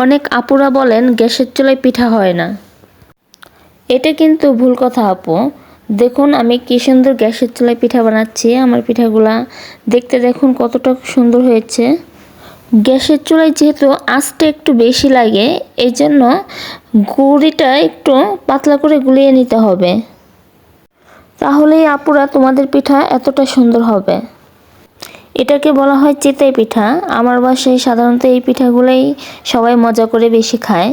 অনেক আপুরা বলেন গ্যাসের চুলায় পিঠা হয় না। এটা কিন্তু ভুল কথা আপু। দেখুন আমি কি সুন্দর গ্যাসের চুলায় পিঠা বানাচ্ছি। আমার পিঠাগুলা দেখতে দেখুন কতটা সুন্দর হয়েছে। গ্যাসের চুলায় যেহেতু আঁচটা একটু বেশি লাগে, এই জন্য গুঁড়িটা একটু পাতলা করে গুলিয়ে নিতে হবে। তাহলেই আপুরা তোমাদের পিঠা এতটা সুন্দর হবে। এটাকে বলা হয় চিতই পিঠা। আমার বাসায় সাধারণত এই পিঠাগুলোই সবাই মজা করে বেশি খায়।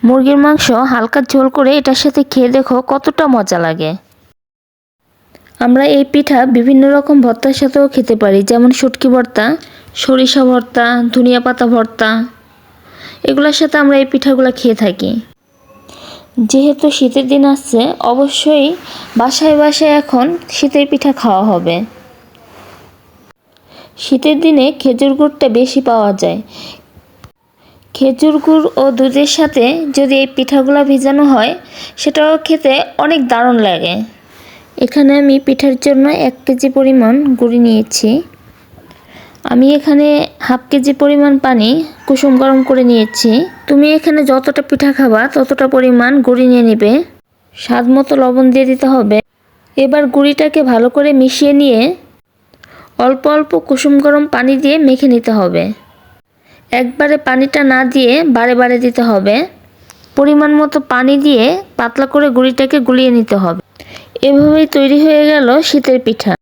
মুরগির মাংস হালকা ঝোল করে এটার সাথে খেয়ে দেখো কতটা মজা লাগে। আমরা এই পিঠা বিভিন্ন রকম ভর্তার সাথেও খেতে পারি, যেমন শুটকি ভর্তা, সরিষা ভর্তা, ধনিয়া পাতা ভর্তা। এগুলোর সাথে আমরা এই পিঠাগুলো খেয়ে থাকি। যেহেতু শীতের দিন আসছে, অবশ্যই বাসায় বাসায় এখন শীতের পিঠা খাওয়া হবে। শীতের দিনে খেজুর গুড়টা বেশি পাওয়া যায়। খেজুর গুড় ও দুধের সাথে যদি এই পিঠাগুলো ভিজানো হয়, সেটাও খেতে অনেক দারুণ লাগে। এখানে আমি পিঠার জন্য 1 কেজি পরিমাণ গুড় নিয়েছি। আমি এখানে হাফ কেজি পরিমাণ পানি কুসুম গরম করে নিয়েছি। তুমি এখানে যতটা পিঠা খাবা ততটা পরিমাণ গুড় নিয়ে নেবে। স্বাদ মতো লবণ দিয়ে দিতে হবে। এবার গুঁড়িটাকে ভালো করে মিশিয়ে নিয়ে অল্প অল্প কুসুম গরম পানি দিয়ে মেখে নিতে হবে। একবারে পানিটা না দিয়ে বারে বারে দিতে হবে। পরিমাণ মতো পানি দিয়ে পাতলা করে গুঁড়িটাকে গুলিয়ে নিতে হবে। এভাবেই তৈরি হয়ে গেল শীতের পিঠা।